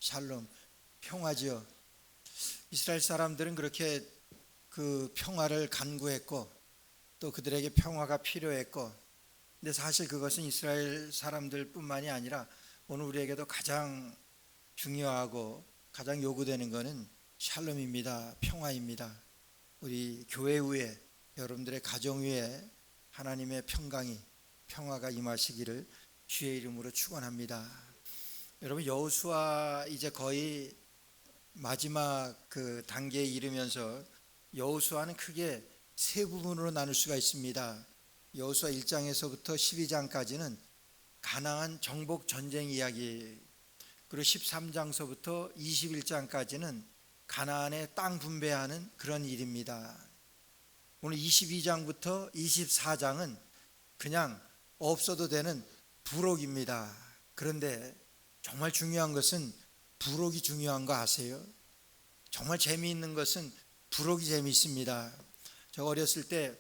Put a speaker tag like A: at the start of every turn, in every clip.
A: 샬롬, 평화지요. 이스라엘 사람들은 그렇게 그 평화를 간구했고 또 그들에게 평화가 필요했고, 근데 사실 그것은 이스라엘 사람들뿐만이 아니라 오늘 우리에게도 가장 중요하고 가장 요구되는 것은 샬롬입니다. 평화입니다. 우리 교회 위에, 여러분들의 가정 위에 하나님의 평화가 임하시기를 주의 이름으로 축원합니다. 여러분, 여호수아 이제 거의 마지막 그 단계에 이르면서 여호수아는 크게 세 부분으로 나눌 수가 있습니다. 여호수아 1장에서부터 12장까지는 가나안 정복 전쟁 이야기, 그리고 13장서부터 21장까지는 가나안의 땅 분배하는 그런 일입니다. 오늘 22장부터 24장은 그냥 없어도 되는 부록입니다. 그런데 정말 중요한 것은 부록이 중요한 거 아세요? 정말 재미있는 것은 부록이 재미있습니다. 저 어렸을 때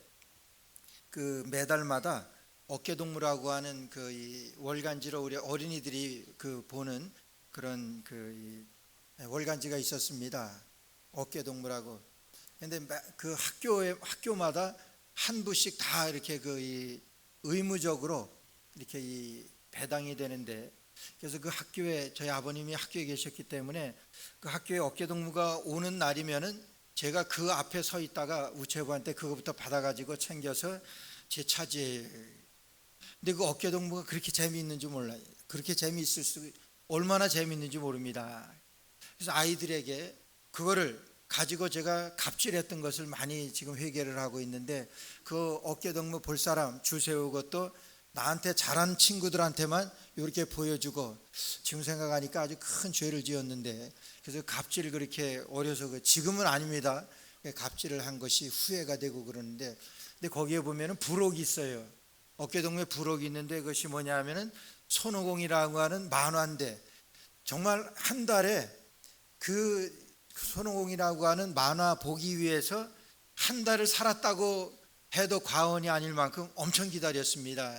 A: 그 매달마다 어깨동무라고 하는 그 월간지로 우리 어린이들이 그 보는 그런 그 월간지가 있었습니다. 어깨동무라고. 근데 그 학교마다 한 부씩 다 이렇게 그 의무적으로 이렇게 이 배당이 되는데, 그래서 그 학교에 저희 아버님이 학교에 계셨기 때문에 그 학교에 어깨동무가 오는 날이면은 제가 그 앞에 서 있다가 우체부한테 그거부터 받아가지고 챙겨서 제 차지해요. 근데 그 어깨동무가 그렇게 재미있는지 몰라요. 그렇게 재미있을 수, 얼마나 재미있는지 모릅니다. 그래서 아이들에게 그거를 가지고 제가 갑질했던 것을 많이 지금 회개를 하고 있는데, 그 어깨동무 볼 사람 줄 세우고 또 나한테 잘한 친구들한테만 이렇게 보여주고, 지금 생각하니까 아주 큰 죄를 지었는데, 그래서 갑질을 그렇게 어려서, 지금은 아닙니다. 갑질을 한 것이 후회가 되고 그러는데, 근데 거기에 보면은 부록이 있어요. 어깨동무에 부록이 있는데 그것이 뭐냐 하면은 손오공이라고 하는 만화인데, 정말 한 달에 그 손오공이라고 하는 만화 보기 위해서 한 달을 살았다고 해도 과언이 아닐 만큼 엄청 기다렸습니다.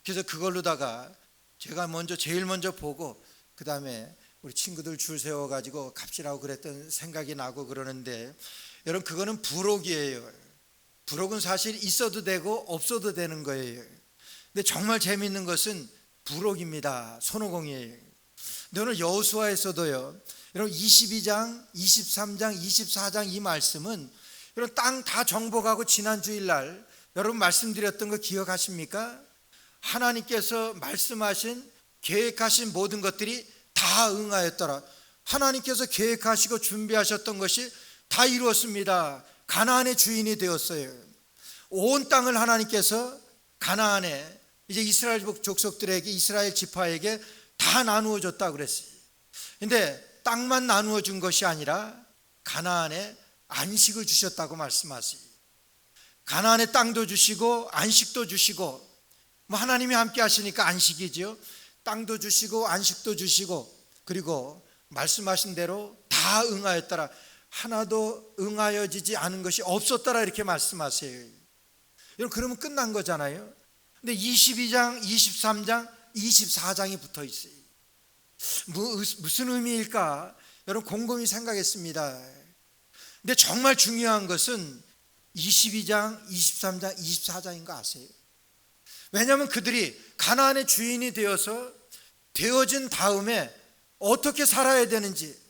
A: 그래서 그걸로다가 제가 제일 먼저 보고 그 다음에 우리 친구들 줄 세워가지고 갑질하고 그랬던 생각이 나고 그러는데, 여러분, 그거는 부록이에요. 부록은 사실 있어도 되고 없어도 되는 거예요. 근데 정말 재미있는 것은 부록입니다. 손오공이에요. 근데 오늘 여호수아에서도요, 여러분 22장, 23장, 24장 이 말씀은 여러분 땅 다 정복하고 지난 주일날 여러분 말씀드렸던 거 기억하십니까? 하나님께서 말씀하신 계획하신 모든 것들이 다 응하였더라. 하나님께서 계획하시고 준비하셨던 것이 다 이루었습니다. 가나안의 주인이 되었어요. 온 땅을 하나님께서 가나안에 이제 이스라엘 족속들에게, 이스라엘 지파에게 다 나누어 줬다 그랬어요. 근데 땅만 나누어 준 것이 아니라 가나안에 안식을 주셨다고 말씀하세요. 가나안의 땅도 주시고 안식도 주시고, 뭐 하나님이 함께 하시니까 안식이죠. 땅도 주시고 안식도 주시고, 그리고 말씀하신 대로 다 응하였더라. 하나도 응하여지지 않은 것이 없었더라, 이렇게 말씀하세요. 여러분, 그러면 끝난 거잖아요. 근데 22장, 23장, 24장이 붙어 있어요. 무슨 의미일까? 여러분, 곰곰이 생각했습니다. 근데 정말 중요한 것은 22장, 23장, 24장인 거 아세요? 왜냐하면 그들이 가나안의 주인이 되어진 다음에 어떻게 살아야 되는지,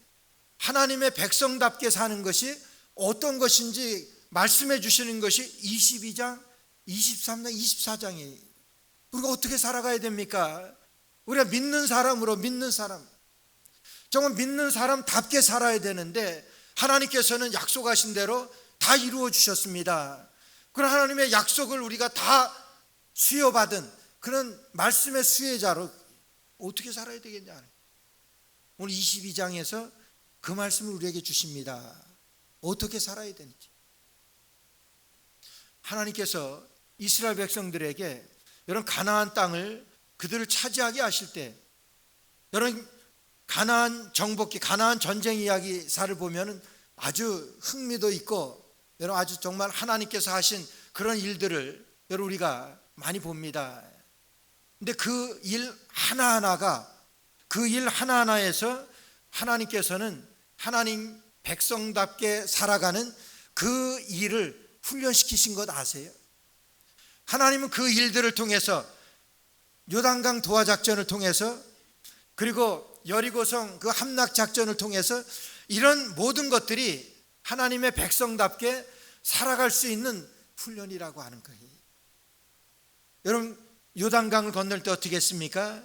A: 하나님의 백성답게 사는 것이 어떤 것인지 말씀해 주시는 것이 22장, 23장, 24장이에요. 우리가 어떻게 살아가야 됩니까? 우리가 믿는 사람으로, 정말 믿는 사람답게 살아야 되는데, 하나님께서는 약속하신 대로 다 이루어 주셨습니다. 그런 하나님의 약속을 우리가 다 수여받은 그런 말씀의 수혜자로 어떻게 살아야 되겠냐. 오늘 22장에서 그 말씀을 우리에게 주십니다. 어떻게 살아야 되는지. 하나님께서 이스라엘 백성들에게 여러분 가나안 땅을 그들을 차지하게 하실 때, 여러분 가나안 정복기, 가나안 전쟁 이야기사를 보면 아주 흥미도 있고, 여러분 아주 정말 하나님께서 하신 그런 일들을 여러분 우리가 많이 봅니다. 근데 그 일 하나하나에서 하나님께서는 하나님 백성답게 살아가는 그 일을 훈련시키신 것 아세요? 하나님은 그 일들을 통해서 요단강 도하 작전을 통해서 그리고 여리고성 그 함락 작전을 통해서 이런 모든 것들이 하나님의 백성답게 살아갈 수 있는 훈련이라고 하는 거예요. 여러분, 요단강을 건널 때 어떻게 했습니까?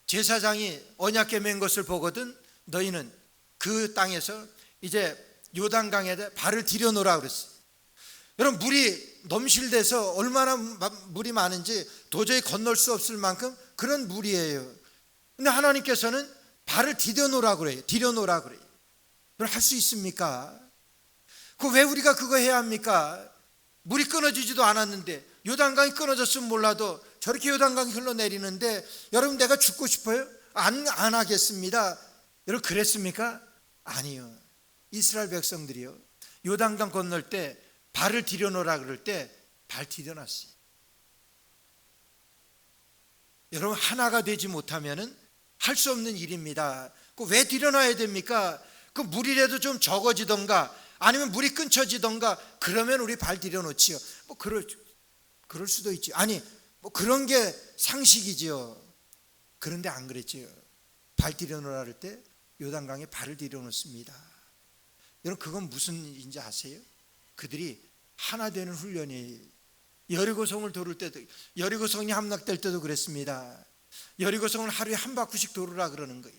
A: 제사장이 언약궤 맨 것을 보거든 너희는 그 땅에서 이제 요단강에 발을 디뎌놓으라 그랬어요. 여러분, 물이 넘실대서 얼마나 물이 많은지 도저히 건널 수 없을 만큼 그런 물이에요. 근데 하나님께서는 발을 디뎌놓으라 그래요. 디뎌놓으라 그래요. 할 수 있습니까? 왜 우리가 그거 해야 합니까? 물이 끊어지지도 않았는데, 요단강이 끊어졌으면 몰라도 저렇게 요단강이 흘러내리는데, 여러분 내가 죽고 싶어요? 안 하겠습니다. 여러분 그랬습니까? 아니요. 이스라엘 백성들이요, 요단강 건널 때 발을 디뎌놓으라 그럴 때 발 디뎌놨어요. 여러분, 하나가 되지 못하면은 할 수 없는 일입니다. 왜 디뎌놔야 됩니까? 그 물이라도 좀 적어지던가 아니면 물이 끊쳐지던가 그러면 우리 발 디뎌놓지요. 그럴 수도 있지. 아니 그런 게 상식이지요. 그런데 안 그랬지요. 발 디뎌놓으라 할 때 요단강에 발을 디뎌놓습니다. 여러분, 그건 무슨 일인지 아세요? 그들이 하나 되는 훈련이에요. 여리고성을 도를 때도, 여리고성이 함락될 때도 그랬습니다. 여리고성을 하루에 한 바퀴씩 도르라 그러는 거예요.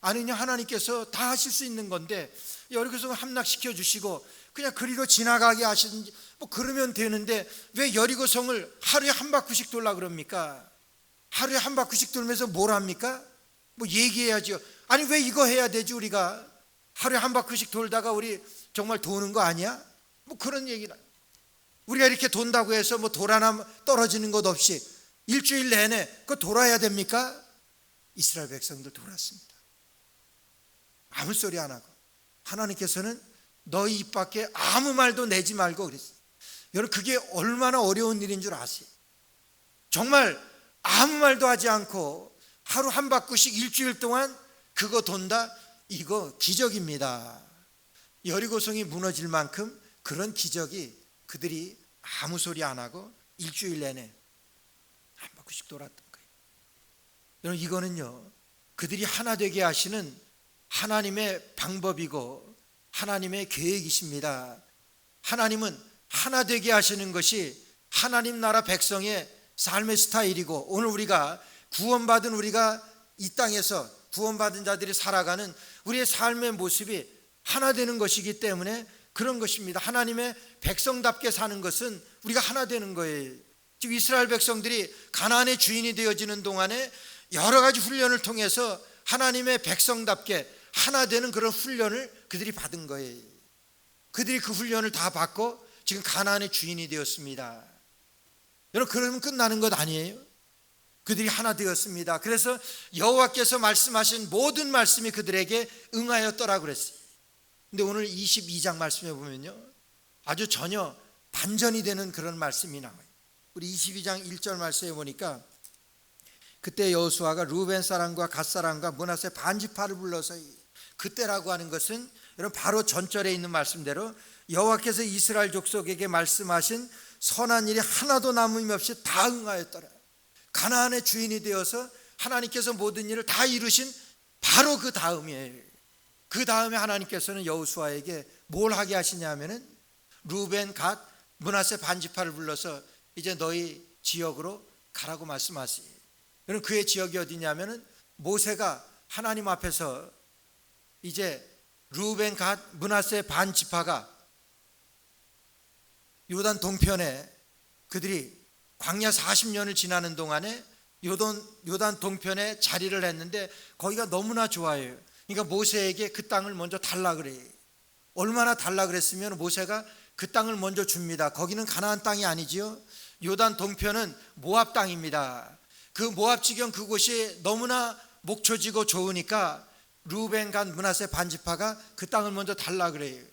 A: 아니냐, 하나님께서 다 하실 수 있는 건데 여리고성을 함락시켜 주시고 그냥 그리로 지나가게 하시든지 그러면 되는데 왜 여리고성을 하루에 한 바퀴씩 돌라 그럽니까? 하루에 한 바퀴씩 돌면서 뭘 합니까? 얘기해야죠. 아니 왜 이거 해야 되지? 우리가 하루에 한 바퀴씩 돌다가 우리 정말 도는 거 아니야? 그런 얘기나. 우리가 이렇게 돈다고 해서 돌 하나 떨어지는 것 없이 일주일 내내 그거 돌아야 됩니까? 이스라엘 백성들 돌았습니다. 아무 소리 안 하고. 하나님께서는 너희 입 밖에 아무 말도 내지 말고 그랬어요. 여러분, 그게 얼마나 어려운 일인 줄 아세요? 정말 아무 말도 하지 않고 하루 한 바퀴씩 일주일 동안 그거 돈다? 이거 기적입니다. 여리고성이 무너질 만큼 그런 기적이 그들이 아무 소리 안 하고 일주일 내내 한 바퀴씩 돌았던 거예요. 여러분, 이거는요, 그들이 하나 되게 하시는 하나님의 방법이고 하나님의 계획이십니다. 하나님은 하나 되게 하시는 것이 하나님 나라 백성의 삶의 스타일이고, 오늘 우리가 구원받은 우리가 이 땅에서 구원받은 자들이 살아가는 우리의 삶의 모습이 하나 되는 것이기 때문에 그런 것입니다. 하나님의 백성답게 사는 것은 우리가 하나 되는 거예요. 지금 이스라엘 백성들이 가나안의 주인이 되어지는 동안에 여러 가지 훈련을 통해서 하나님의 백성답게 하나 되는 그런 훈련을 그들이 받은 거예요. 그들이 그 훈련을 다 받고 지금 가나안의 주인이 되었습니다. 여러분, 그러면 끝나는 것 아니에요? 그들이 하나 되었습니다. 그래서 여호와께서 말씀하신 모든 말씀이 그들에게 응하였더라 그랬어요. 근데 오늘 22장 말씀해 보면요, 아주 전혀 반전이 되는 그런 말씀이 나와요. 우리 22장 1절 말씀해 보니까 그때 여호수아가 루벤 사람과 갓 사람과 므낫세 반지파를 불러서, 그때라고 하는 것은 여러분 바로 전절에 있는 말씀대로 여호와께서 이스라엘 족속에게 말씀하신 선한 일이 하나도 남음이 없이 다 응하였더라. 가나안의 주인이 되어서 하나님께서 모든 일을 다 이루신 바로 그 다음이에요. 그 다음에 하나님께서는 여호수아에게 뭘 하게 하시냐면은 루벤, 갓, 므낫세 반지파를 불러서 이제 너희 지역으로 가라고 말씀하세요. 여러분, 그의 지역이 어디냐면은 모세가 하나님 앞에서 이제 루벤, 갓, 므낫세 반지파가 요단 동편에 그들이 광야 40년을 지나는 동안에 요단 동편에 자리를 했는데 거기가 너무나 좋아요. 그러니까 모세에게 그 땅을 먼저 달라 그래요. 얼마나 달라 그랬으면 모세가 그 땅을 먼저 줍니다. 거기는 가나안 땅이 아니지요. 요단 동편은 모압 땅입니다. 그 모압 지경 그곳이 너무나 목초지고 좋으니까 루벤, 갓, 므낫세 반지파가 그 땅을 먼저 달라 그래요.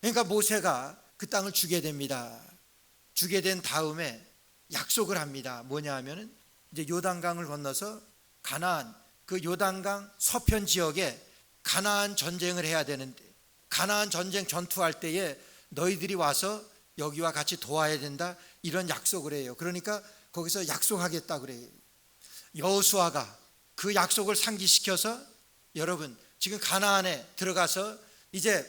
A: 그러니까 모세가 그 땅을 주게 됩니다. 주게 된 다음에 약속을 합니다. 뭐냐 하면은 이제 요단강을 건너서 가나안 그 요단강 서편 지역에 가나안 전쟁을 해야 되는데, 가나안 전쟁 전투할 때에 너희들이 와서 여기와 같이 도와야 된다, 이런 약속을 해요. 그러니까 거기서 약속하겠다 그래요. 여호수아가 그 약속을 상기시켜서, 여러분 지금 가나안에 들어가서 이제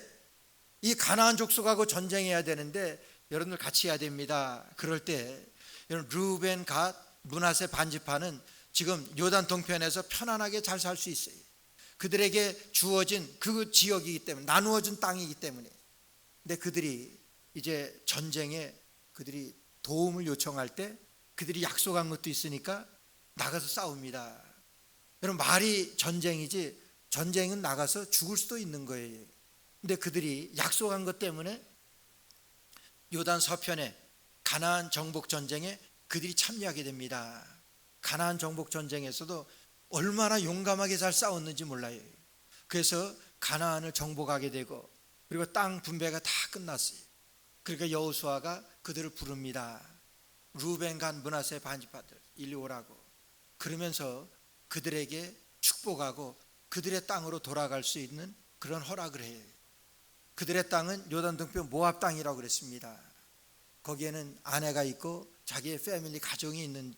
A: 이 가나안 족속하고 전쟁해야 되는데 여러분들 같이 해야 됩니다. 그럴 때 여러분, 르우벤, 갓, 므낫세 반지파는 지금 요단 동편에서 편안하게 잘 살 수 있어요. 그들에게 주어진 그 지역이기 때문에, 나누어진 땅이기 때문에. 근데 그들이 이제 전쟁에 그들이 도움을 요청할 때 그들이 약속한 것도 있으니까 나가서 싸웁니다. 여러분, 말이 전쟁이지 전쟁은 나가서 죽을 수도 있는 거예요. 근데 그들이 약속한 것 때문에 요단 서편에 가나안 정복 전쟁에 그들이 참여하게 됩니다. 가나안 정복 전쟁에서도 얼마나 용감하게 잘 싸웠는지 몰라요. 그래서 가나안을 정복하게 되고, 그리고 땅 분배가 다 끝났어요. 그러니까 여호수아가 그들을 부릅니다. 르우벤, 갓, 므낫세 반지파들 이리 오라고. 그러면서 그들에게 축복하고 그들의 땅으로 돌아갈 수 있는 그런 허락을 해요. 그들의 땅은 요단 동편 모압 땅이라고 그랬습니다. 거기에는 아내가 있고 자기의 패밀리, 가정이 있는,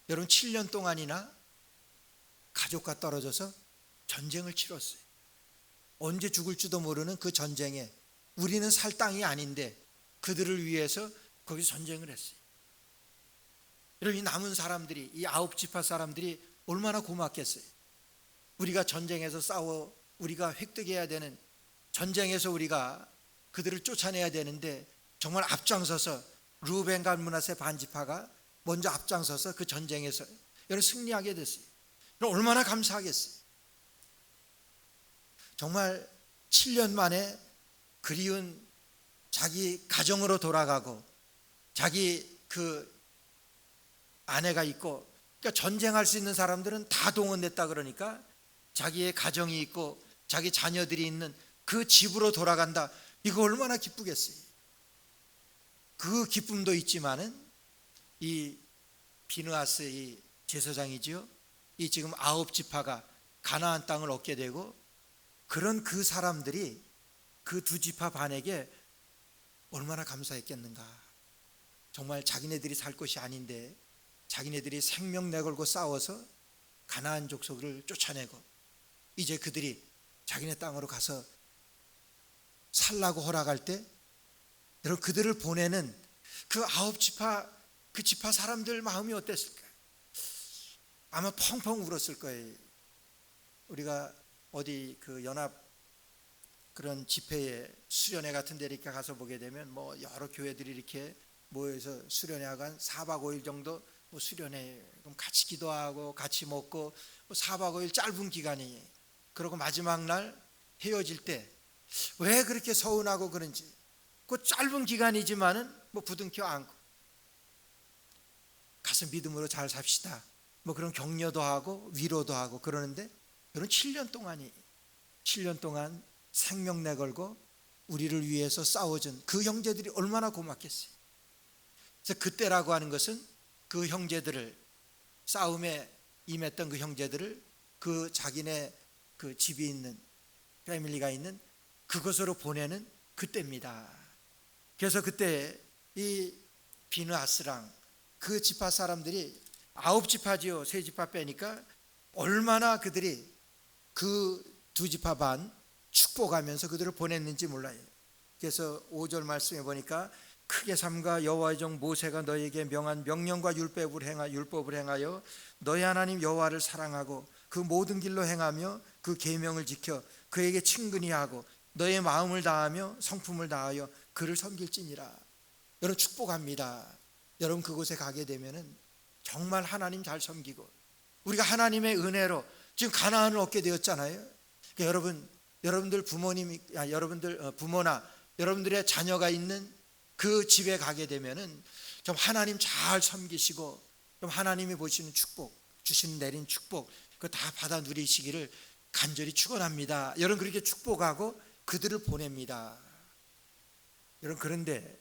A: 여러분 7년 동안이나 가족과 떨어져서 전쟁을 치렀어요. 언제 죽을지도 모르는 그 전쟁에 우리는 살 땅이 아닌데 그들을 위해서 거기서 전쟁을 했어요. 여러분, 이 남은 사람들이, 이 9지파 사람들이 얼마나 고맙겠어요. 우리가 전쟁에서 싸워 우리가 획득해야 되는, 전쟁에서 우리가 그들을 쫓아내야 되는데 정말 앞장서서 르우벤, 갓, 므낫세 반지파가 먼저 앞장서서 그 전쟁에서 여러분 승리하게 됐어요. 여러분 얼마나 감사하겠어요. 정말 7년 만에 그리운 자기 가정으로 돌아가고, 자기 그 아내가 있고, 그러니까 전쟁할 수 있는 사람들은 다 동원됐다 그러니까 자기의 가정이 있고 자기 자녀들이 있는 그 집으로 돌아간다. 이거 얼마나 기쁘겠어요. 그 기쁨도 있지만은 이 비느하스, 이 제사장이지요, 이 지금 9지파가 가나안 땅을 얻게 되고, 그런 그 사람들이 그 2지파 반에게 얼마나 감사했겠는가. 정말 자기네들이 살 곳이 아닌데 자기네들이 생명 내걸고 싸워서 가나안 족속을 쫓아내고 이제 그들이 자기네 땅으로 가서 살라고 허락할 때, 여러분 그들을 보내는 그 9지파, 그 지파 사람들 마음이 어땠을까? 아마 펑펑 울었을 거예요. 우리가 어디 그 연합 그런 집회에, 수련회 같은 데 이렇게 가서 보게 되면 뭐 여러 교회들이 이렇게 모여서 수련회 하고 한 4박 5일 정도 뭐 수련회, 그럼 같이 기도하고 같이 먹고 뭐 4박 5일 짧은 기간이에요. 그리고 마지막 날 헤어질 때 왜 그렇게 서운하고 그런지, 그 짧은 기간이지만은 뭐 부둥켜 안고 가서 믿음으로 잘 삽시다, 뭐 그런 격려도 하고 위로도 하고 그러는데, 여러분 7년 동안이, 7년 동안 생명 내걸고 우리를 위해서 싸워준 그 형제들이 얼마나 고맙겠어요. 그래서 그때라고 하는 것은 그 형제들을, 싸움에 임했던 그 형제들을 그 자기네 그 집이 있는, 패밀리가 있는 그곳으로 보내는 그때입니다. 그래서 그때 이 비느하스랑 그 지파 사람들이 9지파지요, 3지파 빼니까 얼마나 그들이 그 2지파 반 축복하면서 그들을 보냈는지 몰라요. 그래서 5절 말씀해 보니까 크게 삼가 여호와의 종 모세가 너에게 명한 명령과 율법을 행하여 너희 하나님 여호와를 사랑하고 그 모든 길로 행하며 그 계명을 지켜 그에게 친근히 하고 너의 마음을 다하며 성품을 다하여 그를 섬길지니라. 여러분 축복합니다. 여러분 그곳에 가게 되면은 정말 하나님 잘 섬기고, 우리가 하나님의 은혜로 지금 가나안을 얻게 되었잖아요. 그러니까 여러분들 부모님이, 여러분들 부모나 여러분들의 자녀가 있는 그 집에 가게 되면은 좀 하나님 잘 섬기시고, 좀 하나님이 보시는 축복, 주신 내린 축복, 그거 다 받아 누리시기를 간절히 축원합니다. 여러분 그렇게 축복하고 그들을 보냅니다. 여러분 그런데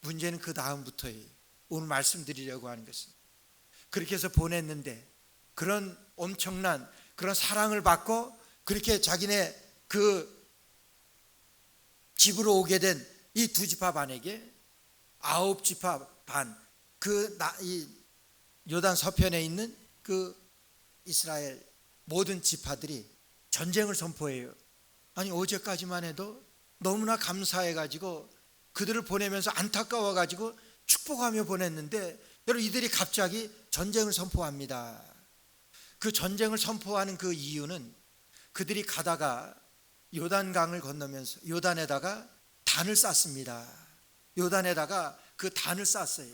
A: 문제는 그 다음부터예요. 오늘 말씀드리려고 하는 것은, 그렇게 해서 보냈는데 그런 엄청난 그런 사랑을 받고 그렇게 자기네 그 집으로 오게 된 이 두 지파 반에게 9지파 반, 이 요단 서편에 있는 그 이스라엘 모든 지파들이 전쟁을 선포해요. 아니 어제까지만 해도 너무나 감사해가지고 그들을 보내면서 안타까워가지고 축복하며 보냈는데 여러분 이들이 갑자기 전쟁을 선포합니다. 그 전쟁을 선포하는 그 이유는 그들이 가다가 요단강을 건너면서 요단에다가 단을 쌌습니다. 요단에다가 그 단을 쌌어요.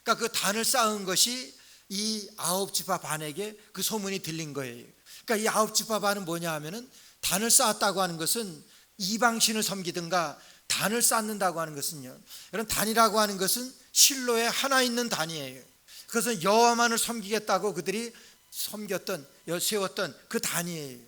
A: 그러니까 그 단을 쌓은 것이 이 9지파 반에게 그 소문이 들린 거예요. 그러니까 이 9지파 반은 뭐냐 하면은 단을 쌓았다고 하는 것은 이방신을 섬기든가 단을 쌓는다고 하는 것은요, 여러분 단이라고 하는 것은 실로에 하나 있는 단이에요. 그것은 여호와만을 섬기겠다고 그들이 세웠던 그 단이에요.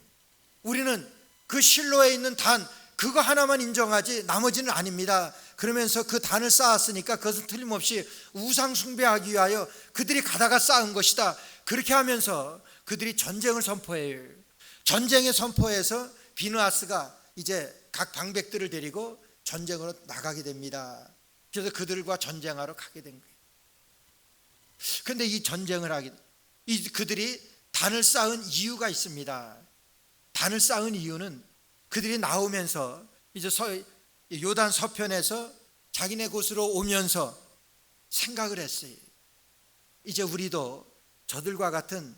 A: 우리는 그 실로에 있는 단 그거 하나만 인정하지 나머지는 아닙니다. 그러면서 그 단을 쌓았으니까 그것은 틀림없이 우상 숭배하기 위하여 그들이 가다가 쌓은 것이다. 그렇게 하면서 그들이 전쟁을 선포해요. 전쟁의 선포에서 비느하스가 이제 각 방백들을 데리고 전쟁으로 나가게 됩니다. 그래서 그들과 전쟁하러 가게 된 거예요. 그런데 이 전쟁을 그들이 단을 쌓은 이유가 있습니다. 단을 쌓은 이유는 그들이 나오면서 이제 요단 서편에서 자기네 곳으로 오면서 생각을 했어요. 이제 우리도 저들과 같은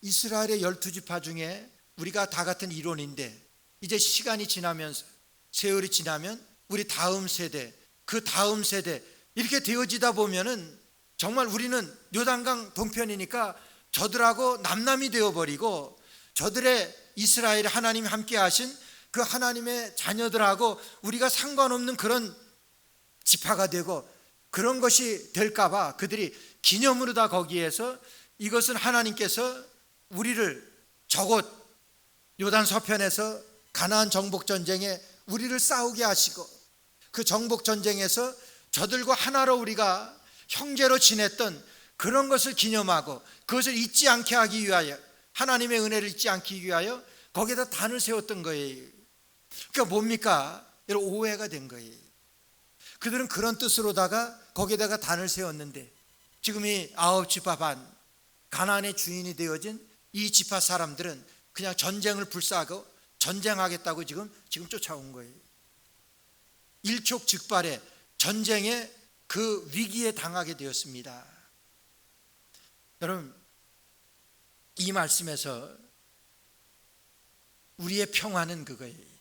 A: 이스라엘의 12지파 중에 우리가 다 같은 이론인데 이제 시간이 지나면서 세월이 지나면 우리 다음 세대, 그 다음 세대 이렇게 되어지다 보면은 정말 우리는 요단강 동편이니까 저들하고 남남이 되어버리고 저들의 이스라엘 하나님이 함께 하신 그 하나님의 자녀들하고 우리가 상관없는 그런 지파가 되고 그런 것이 될까봐 그들이 기념으로 다 거기에서 이것은 하나님께서 우리를 저곳 요단 서편에서 가나안 정복 전쟁에 우리를 싸우게 하시고 그 정복 전쟁에서 저들과 하나로 우리가 형제로 지냈던 그런 것을 기념하고 그것을 잊지 않게 하기 위하여 하나님의 은혜를 잊지 않기 위하여 거기에다 단을 세웠던 거예요. 그러니까 뭡니까? 여러분 오해가 된 거예요. 그들은 그런 뜻으로다가 거기에다가 단을 세웠는데 지금 이 9지파 반 가나안의 주인이 되어진 이 지파 사람들은 그냥 전쟁을 불사하고 전쟁하겠다고 지금 쫓아온 거예요. 일촉즉발의 전쟁의 그 위기에 당하게 되었습니다. 여러분 이 말씀에서 우리의 평화는 그거예요.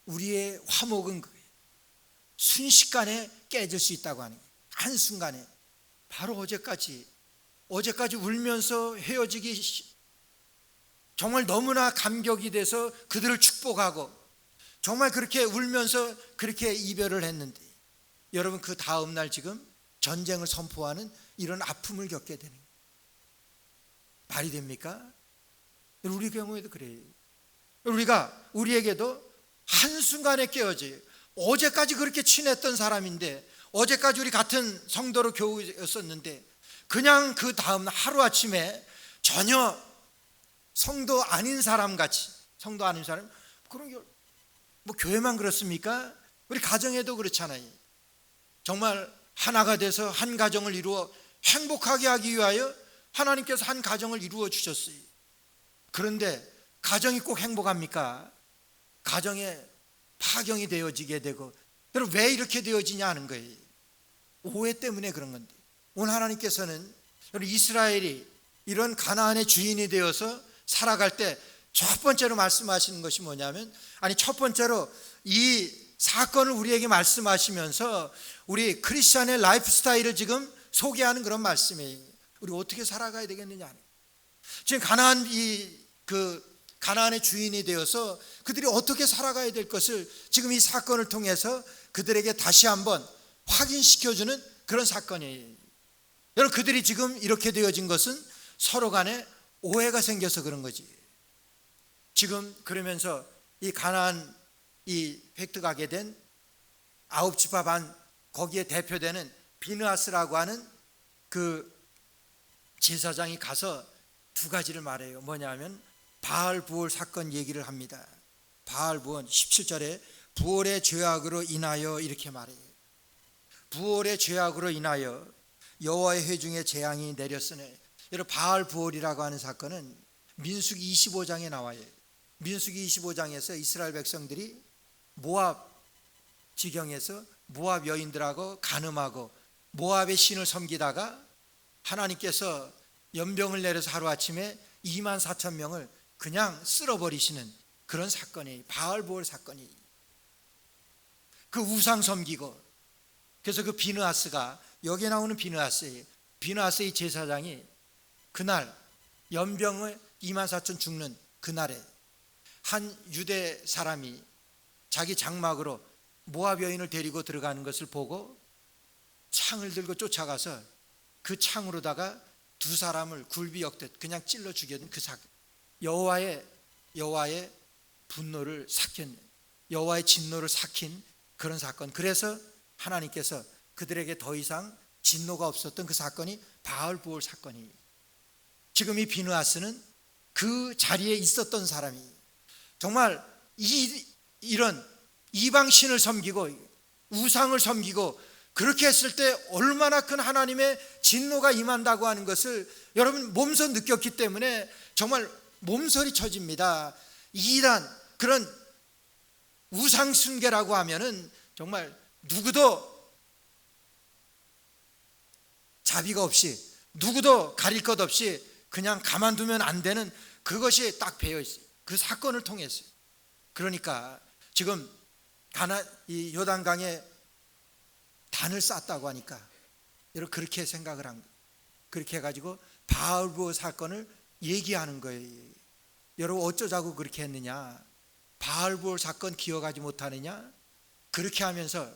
A: 우리의 화목은 그거예요. 순식간에 깨질 수 있다고 하는 거예요. 한순간에. 바로 어제까지 울면서 헤어지기 정말 너무나 감격이 돼서 그들을 축복하고 정말 그렇게 울면서 그렇게 이별을 했는데 여러분 그 다음 날 지금 전쟁을 선포하는 이런 아픔을 겪게 되는 거예요. 말이 됩니까? 우리 경우에도 그래요. 우리에게도 한순간에 깨어져요. 어제까지 그렇게 친했던 사람인데 어제까지 우리 같은 성도로 교우였었는데 그냥 그 다음 하루아침에 전혀 성도 아닌 사람 같이 성도 아닌 사람 그런 게 뭐 교회만 그렇습니까? 우리 가정에도 그렇잖아요. 정말 하나가 돼서 한 가정을 이루어 행복하게 하기 위하여 하나님께서 한 가정을 이루어 주셨어요. 그런데 가정이 꼭 행복합니까? 가정에 파경이 되어지게 되고 여러분 왜 이렇게 되어지냐 하는 거예요. 오해 때문에 그런 건데 오늘 하나님께서는 여러분 이스라엘이 이런 가나안의 주인이 되어서 살아갈 때 첫 번째로 말씀하시는 것이 뭐냐면 첫 번째로 이 사건을 우리에게 말씀하시면서 우리 크리스찬의 라이프 스타일을 지금 소개하는 그런 말씀이에요. 우리 어떻게 살아가야 되겠느냐. 지금 가나안의 주인이 되어서 그들이 어떻게 살아가야 될 것을 지금 이 사건을 통해서 그들에게 다시 한번 확인시켜주는 그런 사건이에요. 여러분 그들이 지금 이렇게 되어진 것은 서로 간에 오해가 생겨서 그런 거지. 지금 그러면서 이 가나안 이 획득하게 된 9지파 반 거기에 대표되는 비느하스라고 하는 그 제사장이 가서 두 가지를 말해요. 뭐냐면 바알 부올 사건 얘기를 합니다. 바알 부온 17절에 부올의 죄악으로 인하여 이렇게 말해요. 부올의 죄악으로 인하여 여호와의 회중에 재앙이 내렸으니, 여러분 바알 부올이라고 하는 사건은 민수기 25장에 나와요. 민수기 25장에서 이스라엘 백성들이 모압 지경에서 모압 여인들하고 간음하고 모압의 신을 섬기다가 하나님께서 연병을 내려서 하루아침에 2만 4천 명을 그냥 쓸어버리시는 그런 사건이 바알 부올 사건이, 그 우상 섬기고, 그래서 그 비느하스가, 여기에 나오는 비느하스예요. 비느하스의 제사장이 그날 연병을 2만 4천 죽는 그날에 한 유대 사람이 자기 장막으로 모압 여인을 데리고 들어가는 것을 보고 창을 들고 쫓아가서 그 창으로다가 두 사람을 굴비 엮듯 그냥 찔러 죽였던 그 사건, 여호와의 분노를 삭힌, 여호와의 진노를 삭힌 그런 사건. 그래서 하나님께서 그들에게 더 이상 진노가 없었던 그 사건이 바알 부올 사건이, 지금 이 비느하스는 그 자리에 있었던 사람이, 정말 이런 이방신을 섬기고 우상을 섬기고 그렇게 했을 때 얼마나 큰 하나님의 진노가 임한다고 하는 것을 여러분 몸소 느꼈기 때문에 정말 몸서리 쳐집니다. 이란 그런 우상 숭배라고 하면은 정말 누구도 자비가 없이, 누구도 가릴 것 없이 그냥 가만두면 안 되는 그것이 딱 배어 있어요. 그 사건을 통해서. 그러니까 지금 이 요단강에 단을 쌌다고 하니까 여러분 그렇게 생각을 한 거예요. 그렇게 해가지고 바알 부올 사건을 얘기하는 거예요. 여러분 어쩌자고 그렇게 했느냐? 바알 부올 사건 기억하지 못하느냐? 그렇게 하면서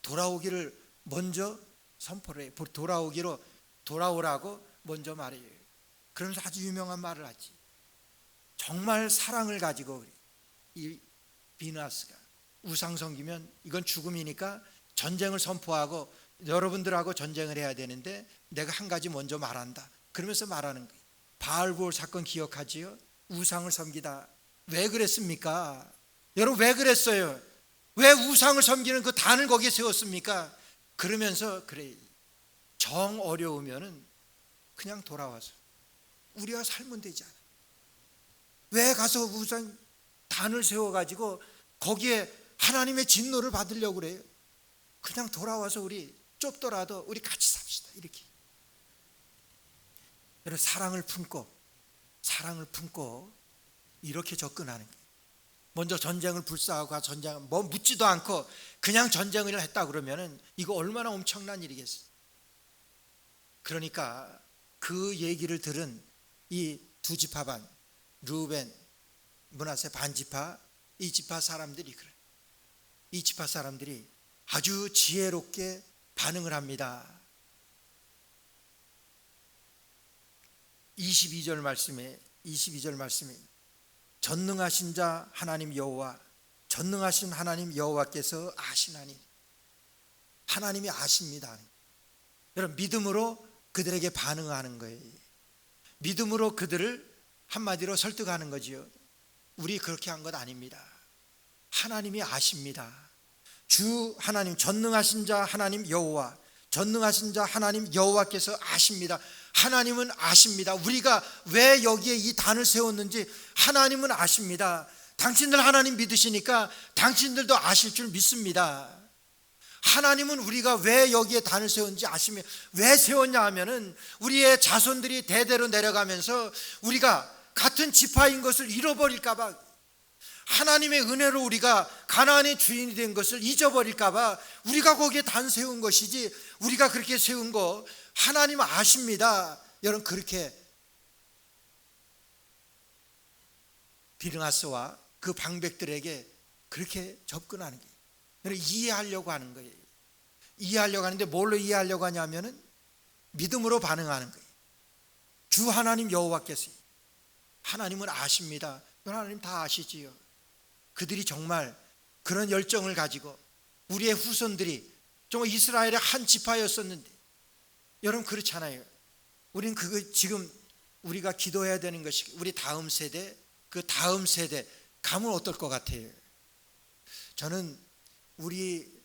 A: 돌아오기를 먼저 선포를 해요. 돌아오라고 먼저 말해요. 그러면서 아주 유명한 말을 하지. 정말 사랑을 가지고 이 비느하스가 우상 섬기면 이건 죽음이니까 전쟁을 선포하고 여러분들하고 전쟁을 해야 되는데 내가 한 가지 먼저 말한다. 그러면서 말하는 거예요. 바알 부올 사건 기억하지요? 우상을 섬기다. 왜 그랬습니까? 여러분 왜 그랬어요? 왜 우상을 섬기는 그 단을 거기에 세웠습니까? 그러면서 그래, 정 어려우면은 그냥 돌아와서 우리가 살면 되지 않아. 왜 가서 우상 단을 세워가지고 거기에 하나님의 진노를 받으려고 그래요? 그냥 돌아와서 우리 좁더라도 우리 같이 삽시다. 이렇게. 여러분 사랑을 품고 이렇게 접근하는 거예요. 먼저 전쟁을 불사하고 전쟁 뭐 묻지도 않고 그냥 전쟁을 했다 그러면은 이거 얼마나 엄청난 일이겠어요. 그러니까 그 얘기를 들은 이 두 지파 반, 르우벤, 므낫세 반지파, 이 지파 사람들이 그래. 이 지파 사람들이 아주 지혜롭게 반응을 합니다. 22절 말씀에 전능하신 자 하나님 여호와, 전능하신 하나님 여호와께서 아시나니, 하나님이 아십니다. 여러분 믿음으로 그들에게 반응하는 거예요. 믿음으로 그들을 한마디로 설득하는 거지요. 우리 그렇게 한 것 아닙니다. 하나님이 아십니다. 주 하나님, 전능하신 자 하나님 여호와, 전능하신 자 하나님 여호와께서 아십니다. 하나님은 아십니다. 우리가 왜 여기에 이 단을 세웠는지 하나님은 아십니다. 당신들 하나님 믿으시니까 당신들도 아실 줄 믿습니다. 하나님은 우리가 왜 여기에 단을 세웠는지 아시며, 왜 세웠냐 하면은 우리의 자손들이 대대로 내려가면서 우리가 같은 지파인 것을 잃어버릴까 봐, 하나님의 은혜로 우리가 가나안의 주인이 된 것을 잊어버릴까 봐 우리가 거기에 단 세운 것이지, 우리가 그렇게 세운 거 하나님 아십니다. 여러분 그렇게 비느하스와 그 방백들에게 그렇게 접근하는 거예요. 여러분 이해하려고 하는 거예요. 이해하려고 하는데 뭘로 이해하려고 하냐면은 믿음으로 반응하는 거예요. 주 하나님 여호와께서, 하나님은 아십니다. 하나님 다 아시지요. 그들이 정말 그런 열정을 가지고, 우리의 후손들이 정말 이스라엘의 한 지파였었는데, 여러분 그렇잖아요. 우리는 그거 지금 우리가 기도해야 되는 것이 우리 다음 세대, 그 다음 세대 가면 어떨 것 같아요? 저는 우리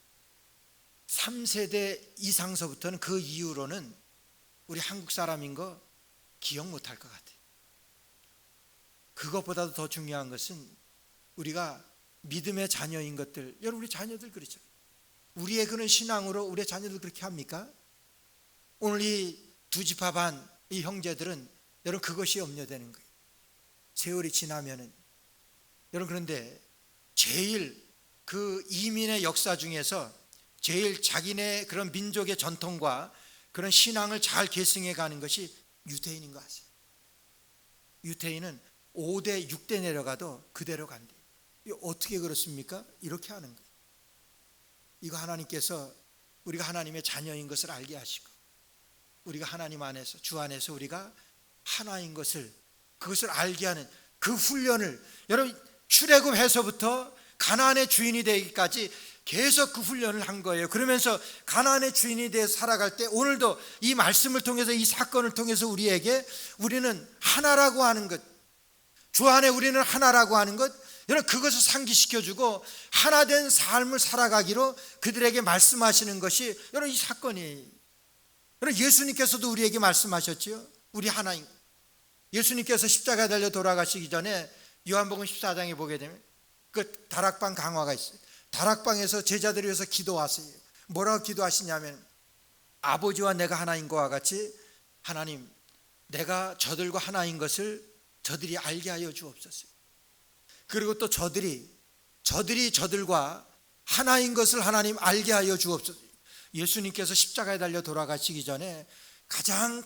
A: 3세대 이상서부터는, 그 이후로는 우리 한국 사람인 거 기억 못할 것 같아요. 그것보다도 더 중요한 것은 우리가 믿음의 자녀인 것들, 여러분 우리 자녀들 그렇죠. 우리의 그런 신앙으로 우리 자녀들 그렇게 합니까? 오늘 이 두 지파 반 이 형제들은 여러분 그것이 염려되는 거예요. 세월이 지나면은 여러분, 그런데 제일 그 이민의 역사 중에서 제일 자기네 그런 민족의 전통과 그런 신앙을 잘 계승해 가는 것이 유대인인 거 아세요? 유대인은 5대 6대 내려가도 그대로 간대요. 이거 어떻게 그렇습니까? 이렇게 하는 거예요. 이거 하나님께서 우리가 하나님의 자녀인 것을 알게 하시고, 우리가 하나님 안에서, 주 안에서 우리가 하나인 것을, 그것을 알게 하는 그 훈련을, 여러분 출애굽해서부터 가나안의 주인이 되기까지 계속 그 훈련을 한 거예요. 그러면서 가나안의 주인이 되어 살아갈 때 오늘도 이 말씀을 통해서, 이 사건을 통해서 우리에게 우리는 하나라고 하는 것, 주 안에 우리는 하나라고 하는 것, 여러분 그것을 상기시켜주고 하나된 삶을 살아가기로 그들에게 말씀하시는 것이 여러분 이 사건이에요. 여러분 예수님께서도 우리에게 말씀하셨지요. 우리 하나인, 예수님께서 십자가에 달려 돌아가시기 전에 요한복음 14장에 보게 되면 그 다락방 강화가 있어요. 다락방에서 제자들을 위해서 기도하세요. 뭐라고 기도하시냐면, 아버지와 내가 하나인 것과 같이 하나님, 내가 저들과 하나인 것을 저들이 알게 하여 주옵소서. 그리고 또 저들이 저들과 하나인 것을 하나님 알게 하여 주옵소서. 예수님께서 십자가에 달려 돌아가시기 전에 가장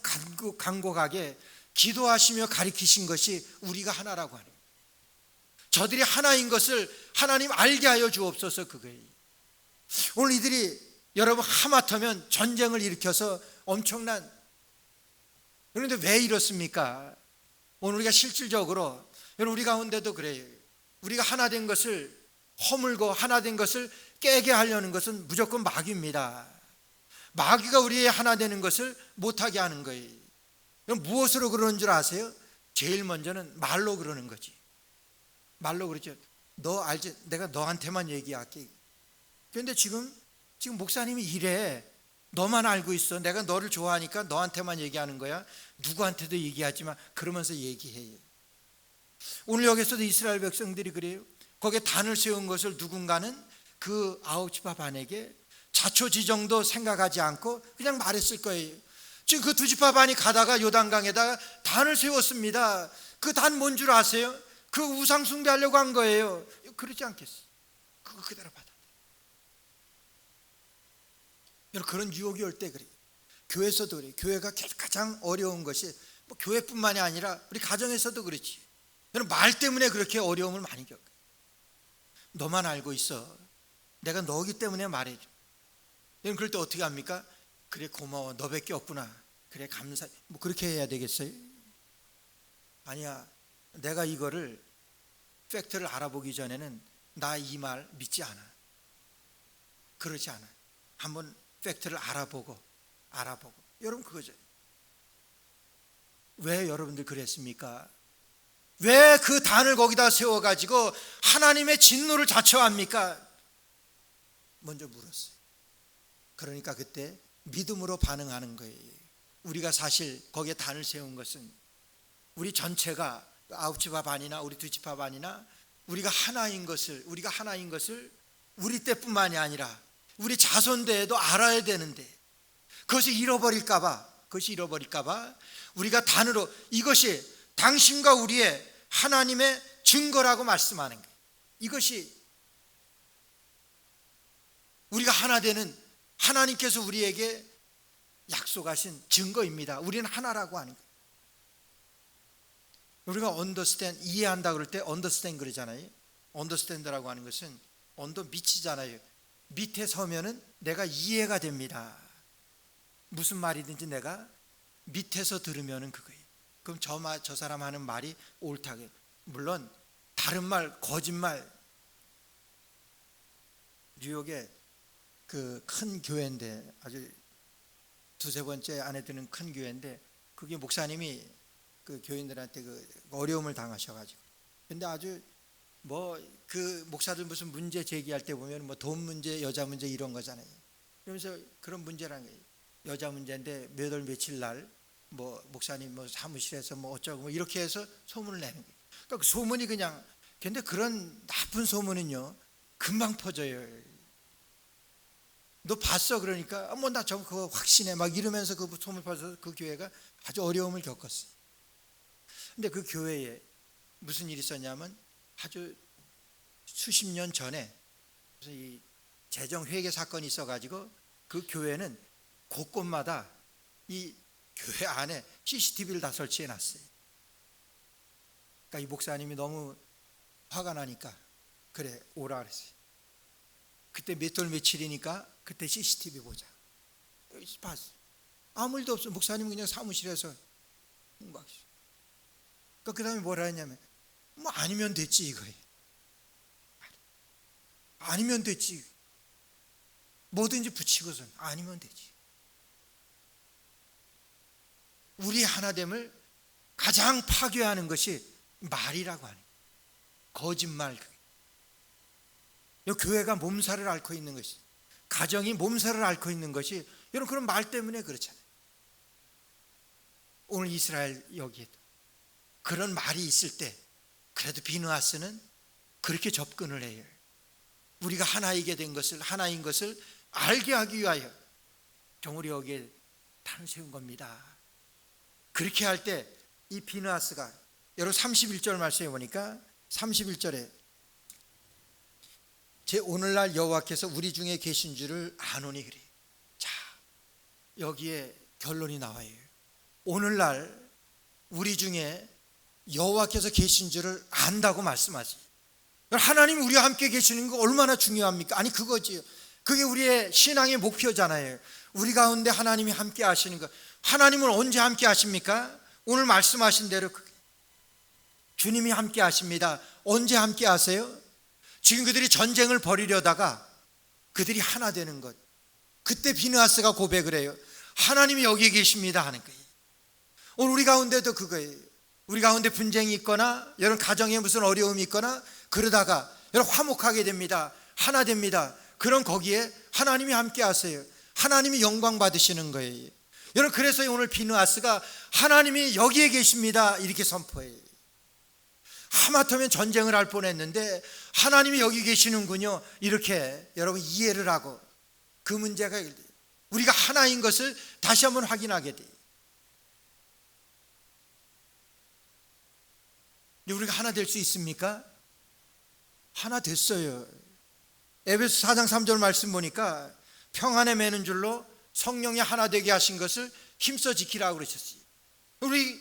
A: 간곡하게 기도하시며 가리키신 것이 우리가 하나라고 하는 거예요. 저들이 하나인 것을 하나님 알게 하여 주옵소서, 그거예요. 오늘 이들이 여러분 하마터면 전쟁을 일으켜서 엄청난, 그런데 왜 이렇습니까? 오늘 우리가 실질적으로, 여러분 우리 가운데도 그래요. 우리가 하나된 것을 허물고 하나된 것을 깨게 하려는 것은 무조건 마귀입니다. 마귀가 우리의 하나되는 것을 못하게 하는 거예요. 그럼 무엇으로 그러는 줄 아세요? 제일 먼저는 말로 그러는 거지. 말로 그러죠. 너 알지? 내가 너한테만 얘기할게. 그런데 지금 목사님이 이래. 너만 알고 있어. 내가 너를 좋아하니까 너한테만 얘기하는 거야. 누구한테도 얘기하지 마. 그러면서 얘기해요. 오늘 여기서도 이스라엘 백성들이 그래요. 거기에 단을 세운 것을 누군가는 그 아홉 지파 반에게 자초지정도 생각하지 않고 그냥 말했을 거예요. 지금 그 두 지파 반이 가다가 요단강에다가 단을 세웠습니다. 그 단 뭔 줄 아세요? 그 우상 숭배하려고 한 거예요. 그러지 않겠어요? 그거 그대로 받아. 여러분 그런 유혹이 올 때 그래요. 교회에서도 그래요. 교회가 가장 어려운 것이 뭐 교회뿐만이 아니라 우리 가정에서도 그렇지. 여러분 말 때문에 그렇게 어려움을 많이 겪어요. 너만 알고 있어. 내가 너기 때문에 말해줘. 여러분 그럴 때 어떻게 합니까? 그래 고마워. 너밖에 없구나. 그래 감사해. 뭐 그렇게 해야 되겠어요? 아니야. 내가 이거를 팩트를 알아보기 전에는 나 이 말 믿지 않아. 그러지 않아. 한번 팩트를 알아보고 여러분 그거죠. 왜 여러분들 그랬습니까? 왜 그 단을 거기다 세워가지고 하나님의 진노를 자처합니까? 먼저 물었어요. 그러니까 그때 믿음으로 반응하는 거예요. 우리가 사실 거기에 단을 세운 것은 우리 전체가 아홉 지파 반이나 우리 두 지파 반이나 우리가 하나인 것을 우리 때뿐만이 아니라 우리 자손대에도 알아야 되는데 그것이 잃어버릴까 봐 우리가 단으로 이것이 당신과 우리의 하나님의 증거라고 말씀하는 거예요. 이것이 우리가 하나 되는 하나님께서 우리에게 약속하신 증거입니다. 우리는 하나라고 하는 거예요. 우리가 understand, 이해한다 그럴 때 understand 그러잖아요. understand라고 하는 것은 언더 밑이잖아요. 밑에 서면은 내가 이해가 됩니다. 무슨 말이든지 내가 밑에서 들으면은 그거예요. 그럼 저 사람 하는 말이 옳다고. 물론 다른 말, 거짓말. 뉴욕에 그 큰 교회인데 아주 두세 번째 안에 드는 큰 교회인데 그게 목사님이 그 교인들한테 그 어려움을 당하셔가지고. 근데 아주 뭐 그 목사들 무슨 문제 제기할 때 보면 뭐 돈 문제, 여자 문제 이런 거잖아요. 그러면서 그런 문제라는 거예요. 여자 문제인데 몇 월 며칠 날 뭐 목사님 뭐 사무실에서 뭐 어쩌고 뭐 이렇게 해서 소문을 내는 거예요. 그러니까 그 소문이 그냥, 근데 그런 나쁜 소문은요 금방 퍼져요. 너 봤어? 그러니까 뭐 나 저 그거 확신해 막 이러면서 그 소문 퍼져서 그 교회가 아주 어려움을 겪었어요. 근데 그 교회에 무슨 일이 있었냐면 아주 수십 년 전에 무슨 이 재정 회계 사건이 있어가지고 그 교회는 곳곳마다 이 교회 안에 CCTV를 다 설치해 놨어요. 그러니까 이 목사님이 너무 화가 나니까 그래 오라 그랬어요. 그때 몇 월 며칠이니까 그때 CCTV 보자. 봤어. 아무 일도 없어. 목사님 그냥 사무실에서 공부하시죠. 그러니까 그 다음에 뭐라 했냐면 뭐 아니면 됐지 이거예요. 아니면 됐지. 뭐든지 붙이고서 아니면 되지. 우리 하나됨을 가장 파괴하는 것이 말이라고 하는 거짓말. 교회가 몸살을 앓고 있는 것이, 가정이 몸살을 앓고 있는 것이 여러분 그런 말 때문에 그렇잖아요. 오늘 이스라엘 여기에 그런 말이 있을 때 그래도 비느하스는 그렇게 접근을 해요. 우리가 하나이게 된 것을, 하나인 것을 알게 하기 위하여 경우리 여기에 단을 세운 겁니다. 그렇게 할 때 이 비느하스가, 여러분 31절 말씀해 보니까 31절에 제 오늘날 여호와께서 우리 중에 계신 줄을 아노니 그래. 자, 여기에 결론이 나와요. 오늘날 우리 중에 여호와께서 계신 줄을 안다고 말씀하세요. 하나님이 우리와 함께 계시는 거 얼마나 중요합니까? 아니 그거지요. 그게 우리의 신앙의 목표잖아요. 우리 가운데 하나님이 함께 하시는 것. 하나님은 언제 함께 하십니까? 오늘 말씀하신 대로 주님이 함께 하십니다. 언제 함께 하세요? 지금 그들이 전쟁을 벌이려다가 그들이 하나 되는 것. 그때 비느하스가 고백을 해요. 하나님이 여기 계십니다 하는 거예요. 오늘 우리 가운데도 그거예요. 우리 가운데 분쟁이 있거나 여러분 가정에 무슨 어려움이 있거나 그러다가 여러분 화목하게 됩니다. 하나 됩니다. 그럼 거기에 하나님이 함께 하세요. 하나님이 영광 받으시는 거예요. 여러분 그래서 오늘 비느하스가 하나님이 여기에 계십니다 이렇게 선포해요. 하마터면 전쟁을 할 뻔했는데 하나님이 여기 계시는군요 이렇게 여러분 이해를 하고 그 문제가 우리가 하나인 것을 다시 한번 확인하게 돼요. 우리가 하나 될 수 있습니까? 하나 됐어요. 에베소 4장 3절 말씀 보니까 평안에 매는 줄로 성령이 하나 되게 하신 것을 힘써 지키라고 그러셨어요. 우리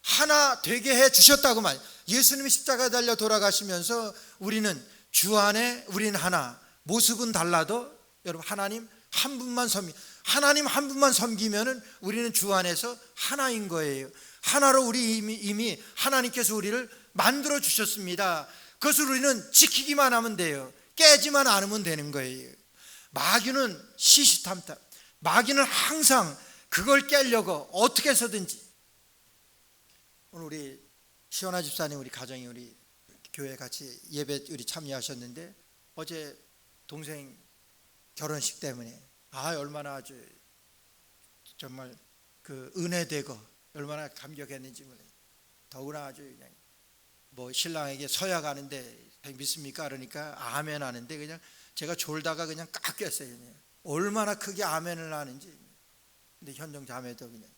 A: 하나 되게 해 주셨다고 말. 예수님이 십자가에 달려 돌아가시면서 우리는 주 안에 우리는 하나, 모습은 달라도 여러분 하나님 한 분만 하나님 한 분만 섬기면은 우리는 주 안에서 하나인 거예요. 하나로 우리 이미 하나님께서 우리를 만들어 주셨습니다. 그것을 우리는 지키기만 하면 돼요. 깨지만 않으면 되는 거예요. 마귀는 시시탐탐, 마귀는 항상 그걸 깨려고 어떻게 해서든지. 오늘 우리 시원아 집사님 우리 가정이 우리 교회 같이 예배 우리 참여하셨는데 어제 동생 결혼식 때문에 얼마나 아주 정말 그 은혜되고 얼마나 감격했는지 몰라요. 더구나 아주 그냥 뭐 신랑에게 서약하는데 믿습니까? 그러니까 아멘 하는데 그냥 제가 졸다가 그냥 깎였어요. 그냥. 얼마나 크게 아멘을 하는지. 근데 현정 자매도 그냥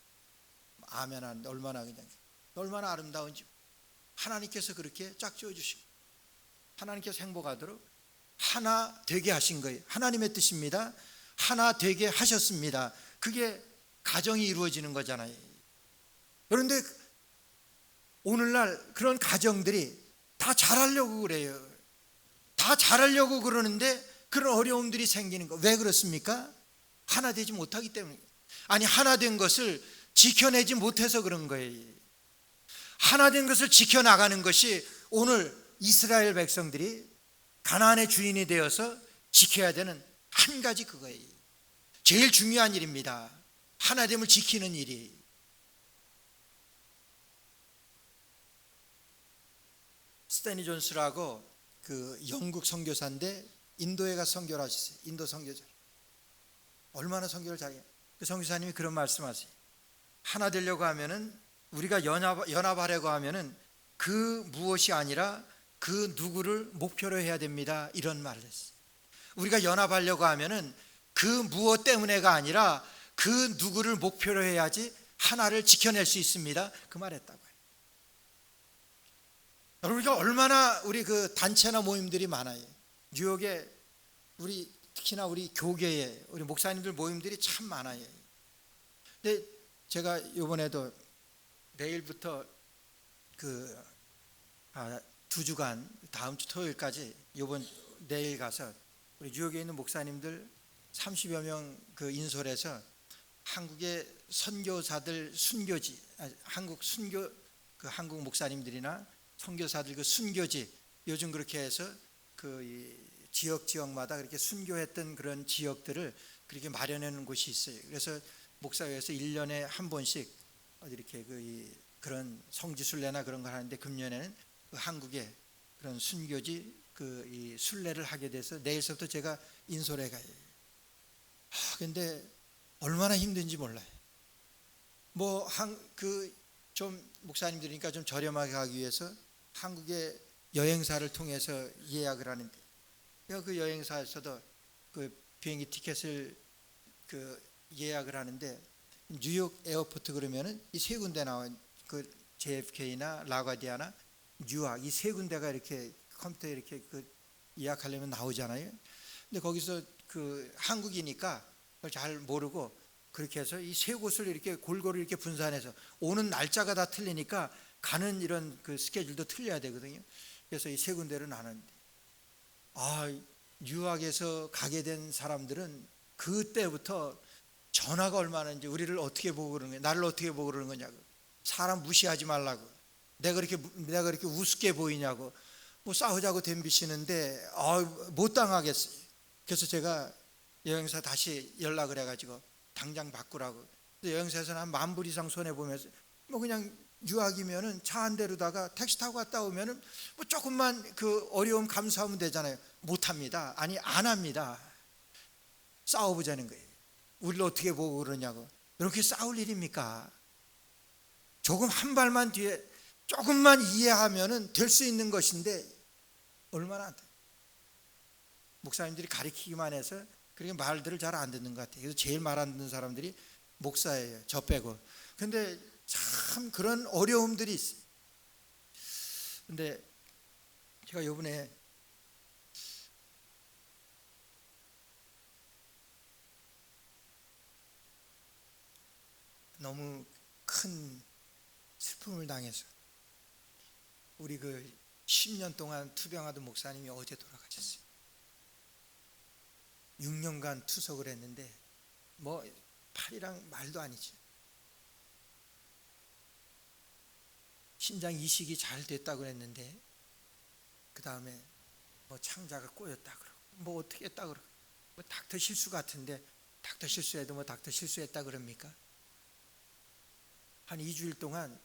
A: 아멘 하는데 얼마나 아름다운지. 하나님께서 그렇게 짝지어 주시고 하나님께서 행복하도록 하나 되게 하신 거예요. 하나님의 뜻입니다. 하나 되게 하셨습니다. 그게 가정이 이루어지는 거잖아요. 그런데 오늘날 그런 가정들이 다 잘하려고 그래요. 다 잘하려고 그러는데 그런 어려움들이 생기는 거. 왜 그렇습니까? 하나 되지 못하기 때문에. 아니 하나 된 것을 지켜내지 못해서 그런 거예요. 하나 된 것을 지켜나가는 것이 오늘 이스라엘 백성들이 가나안의 주인이 되어서 지켜야 되는 한 가지 그거예요. 제일 중요한 일입니다. 하나됨을 지키는 일이. 스테니 존스라고 그 영국 선교사인데 인도에 가서 선교를 하셨어요. 인도 선교자. 얼마나 선교를 잘해요. 그 선교사님이 그런 말씀하세요. 하나 되려고 하면은, 우리가 연합하려고 하면은 그 무엇이 아니라 그 누구를 목표로 해야 됩니다. 이런 말을 했어요. 우리가 연합하려고 하면은 그 무엇 때문에가 아니라 그 누구를 목표로 해야지 하나를 지켜낼 수 있습니다. 그 말 했다고요. 여러분, 우리가 얼마나 우리 그 단체나 모임들이 많아요. 뉴욕에 우리 특히나 우리 교계에 우리 목사님들 모임들이 참 많아요. 근데 제가 이번에도 내일부터 그 2주간 다음 주 토요일까지 내일 가서 우리 뉴욕에 있는 목사님들 30여 명 그 인솔해서 한국의 선교사들 순교지, 한국 목사님들이나 선교사들 그 순교지, 요즘 그렇게 해서 그 지역마다 그렇게 순교했던 그런 지역들을 그렇게 마련해 놓은 곳이 있어요. 그래서 목사회에서 1년에 한 번씩 어디 이렇게 그런 성지순례나 그런 걸 하는데, 금년에는 그 한국의 그런 순교지 이 순례를 하게 돼서 내일서부터 제가 인솔해 가요. 근데 얼마나 힘든지 몰라요. 좀 목사님들이니까 좀 저렴하게 가기 위해서 한국의 여행사를 통해서 예약을 하는데, 그 여행사에서도 그 비행기 티켓을 그 예약을 하는데, 뉴욕 에어포트 그러면은 이 세 군데 나와요. 그 JFK나 라과디아나 뉴욕, 이 세 군데가 이렇게 컴퓨터에 이렇게 그 예약하려면 나오잖아요. 근데 거기서 그 한국이니까 그걸 잘 모르고 그렇게 해서 이 세 곳을 이렇게 골고루 이렇게 분산해서, 오는 날짜가 다 틀리니까 가는 이런 그 스케줄도 틀려야 되거든요. 그래서 이 세 군데를 나눴는데, 유학에서 가게 된 사람들은 그때부터 전화가 얼마나, 이제 우리를 어떻게 보고 그러는 거냐, 나를 어떻게 보고 그러는 거냐고, 사람 무시하지 말라고, 내가 그렇게 우습게 보이냐고, 뭐 싸우자고 덤비시는데 못 당하겠어요. 그래서 제가 여행사 다시 연락을 해가지고 당장 바꾸라고. 여행사에서는 한 10,000불 이상 손해 보면서, 뭐 그냥 유학이면은 차 한 대로다가 택시 타고 갔다 오면은 뭐 조금만 그 어려움 감수하면 되잖아요. 못 합니다. 아니, 안 합니다. 싸워보자는 거예요. 우리를 어떻게 보고 그러냐고. 이렇게 싸울 일입니까? 조금 한 발만 뒤에 조금만 이해하면은 될 수 있는 것인데, 얼마나 안 돼. 목사님들이 가르치기만 해서 그렇게 말들을 잘 안 듣는 것 같아요. 그래서 제일 말 안 듣는 사람들이 목사예요, 저 빼고. 근데 참 그런 어려움들이 있어요. 근데 제가 이번에 너무 큰 슬픔을 당해서, 우리 그 10년 동안 투병하던 목사님이 어제 돌아가셨어요. 6년간 투석을 했는데 뭐 팔이랑 말도 아니지. 심장 이식이 잘 됐다고 했는데 그 다음에 뭐 창자가 꼬였다 그러고, 뭐 어떻게 했다 그러고, 뭐 닥터 실수 같은데, 닥터 실수해도 뭐 닥터 실수했다 그럽니까? 한 2주일 동안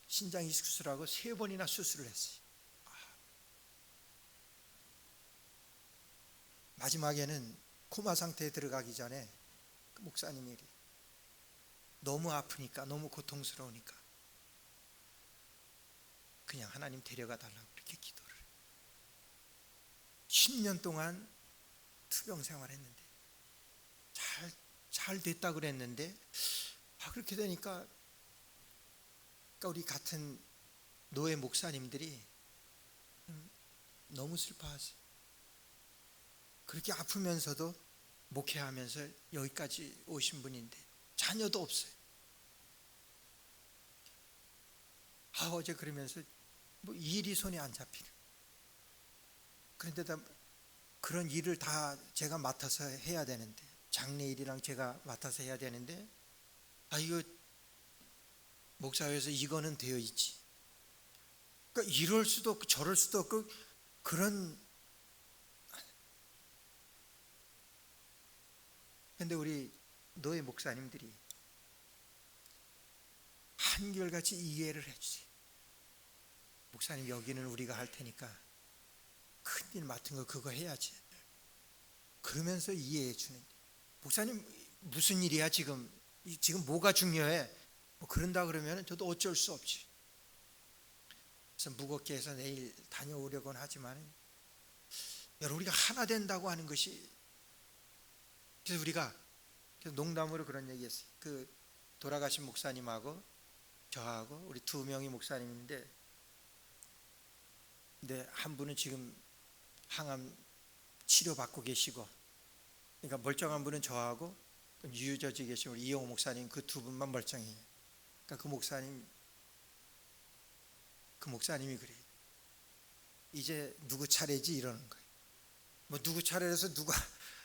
A: 신장 이식 수술하고 3번이나 수술을 했어요. 마지막에는 코마 상태에 들어가기 전에 그 목사님이 너무 아프니까, 너무 고통스러우니까 그냥 하나님 데려가 달라고 이렇게 기도를 해요. 10년 동안 투병 생활했는데 잘 됐다 그랬는데, 그렇게 되니까 우리 같은 노예 목사님들이 너무 슬퍼하세요. 그렇게 아프면서도 목회하면서 여기까지 오신 분인데 자녀도 없어요. 어제 그러면서 뭐 일이 손에 안 잡히는, 그런데다 그런 일을 다 제가 맡아서 해야 되는데, 장례일이랑 제가 맡아서 해야 되는데, 이거 목사회에서 이거는 되어 있지, 그러니까 이럴 수도 없고 저럴 수도 없고 그런. 근데 우리 노예 목사님들이 한결같이 이해를 해주세요. 목사님 여기는 우리가 할 테니까 큰 일 맡은 거 그거 해야지. 그러면서 이해해 주는. 목사님 무슨 일이야 지금 뭐가 중요해? 뭐 그런다 그러면 저도 어쩔 수 없지. 그래서 무겁게 해서 내일 다녀오려고는 하지만 여러분 우리가 하나 된다고 하는 것이, 그래서 우리가 농담으로 그런 얘기했어요. 그 돌아가신 목사님하고 저하고 우리 두 명이 목사님인데, 근데 한 분은 지금 항암 치료받고 계시고, 그러니까 멀쩡한 분은 저하고 유유저지 계신 우리 이영호 목사님, 그 두 분만 멀쩡해요. 그러니까 그 목사님이 그래요. 이제 누구 차례지 이러는 거예요. 뭐 누구 차례라서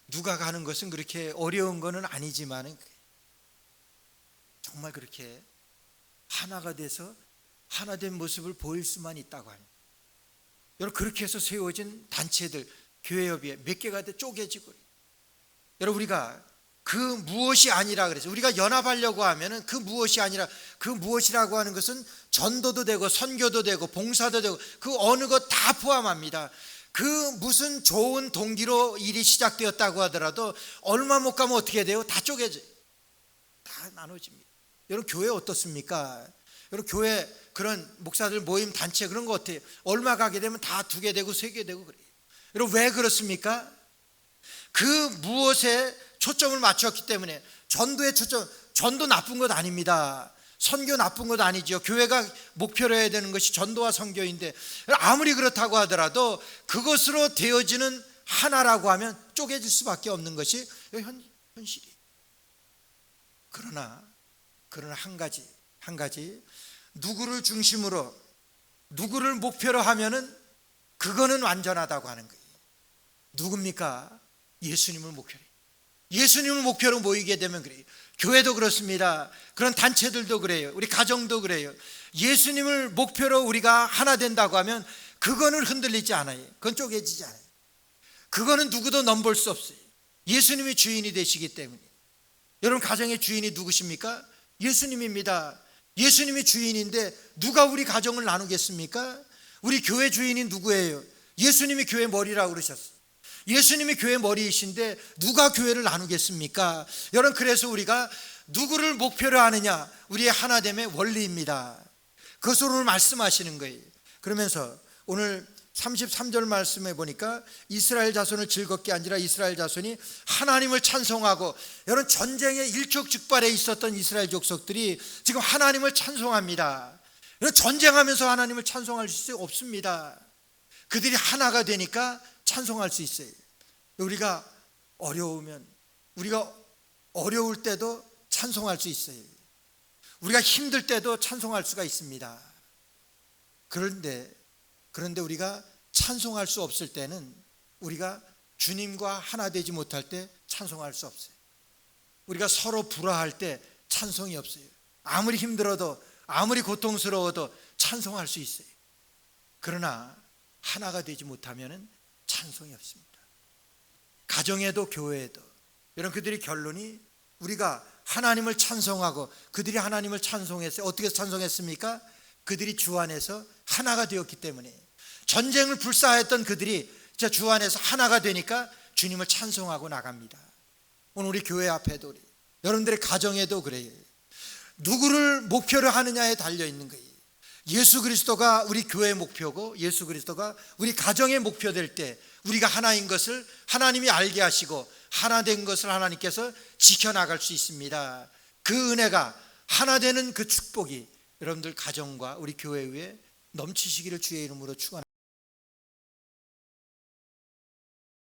A: 누가 가는 것은 그렇게 어려운 거는 아니지만 정말 그렇게 하나가 돼서 하나된 모습을 보일 수만 있다고 합니다. 여러분 그렇게 해서 세워진 단체들, 교회협의회 몇 개가 돼 쪼개지고, 여러분 우리가 그 무엇이 아니라 그래서 우리가 연합하려고 하면은 그 무엇이 아니라, 그 무엇이라고 하는 것은 전도도 되고 선교도 되고 봉사도 되고 그 어느 것 다 포함합니다. 그 무슨 좋은 동기로 일이 시작되었다고 하더라도 얼마 못 가면 어떻게 돼요? 다 쪼개져, 다 나눠집니다. 여러분 교회 어떻습니까? 여러분 교회 그런 목사들 모임 단체 그런 거 어때요? 얼마 가게 되면 다 2개 되고 3개 되고 그래요. 여러분 왜 그렇습니까? 그 무엇에 초점을 맞췄기 때문에. 전도의 초점, 전도 나쁜 것 아닙니다. 선교 나쁜 것 아니죠. 교회가 목표로 해야 되는 것이 전도와 선교인데, 아무리 그렇다고 하더라도 그것으로 되어지는 하나라고 하면 쪼개질 수밖에 없는 것이 현실이에요. 그러나 한 가지 누구를 중심으로 누구를 목표로 하면은 그거는 완전하다고 하는 거예요. 누굽니까? 예수님을 목표로. 예수님을 목표로 모이게 되면 그래요. 교회도 그렇습니다. 그런 단체들도 그래요. 우리 가정도 그래요. 예수님을 목표로 우리가 하나 된다고 하면 그거는 흔들리지 않아요. 그건 쪼개지지 않아요. 그거는 누구도 넘볼 수 없어요. 예수님이 주인이 되시기 때문에. 여러분 가정의 주인이 누구십니까? 예수님입니다. 예수님이 주인인데 누가 우리 가정을 나누겠습니까? 우리 교회 주인이 누구예요? 예수님이 교회 머리라고 그러셨어요. 예수님이 교회 머리이신데 누가 교회를 나누겠습니까? 여러분 그래서 우리가 누구를 목표로 하느냐, 우리의 하나됨의 원리입니다. 그것을 오늘 말씀하시는 거예요. 그러면서 오늘 33절 말씀에 보니까 이스라엘 자손을 즐겁게 아니라 이스라엘 자손이 하나님을 찬송하고, 여러분 전쟁의 일촉즉발에 있었던 이스라엘 족속들이 지금 하나님을 찬송합니다. 여러분 전쟁하면서 하나님을 찬송할 수 없습니다. 그들이 하나가 되니까 찬송할 수 있어요. 우리가 어려울 때도 찬송할 수 있어요. 우리가 힘들 때도 찬송할 수가 있습니다. 그런데 우리가 찬송할 수 없을 때는, 우리가 주님과 하나 되지 못할 때 찬송할 수 없어요. 우리가 서로 불화할 때 찬송이 없어요. 아무리 힘들어도 아무리 고통스러워도 찬송할 수 있어요. 그러나 하나가 되지 못하면 찬송이 없습니다. 가정에도 교회에도. 여러분 그들의 결론이, 우리가 하나님을 찬송하고 그들이 하나님을 찬송했어요. 어떻게 찬송했습니까? 그들이 주 안에서 하나가 되었기 때문에. 전쟁을 불사했던 그들이 주 안에서 하나가 되니까 주님을 찬송하고 나갑니다. 오늘 우리 교회 앞에도, 여러분들의 가정에도 그래요. 누구를 목표로 하느냐에 달려있는 거예요. 예수 그리스도가 우리 교회의 목표고 예수 그리스도가 우리 가정의 목표 될 때 우리가 하나인 것을 하나님이 알게 하시고 하나 된 것을 하나님께서 지켜나갈 수 있습니다. 그 은혜가, 하나 되는 그 축복이 여러분들 가정과 우리 교회 위에 넘치시기를 주의 이름으로 축원합니다.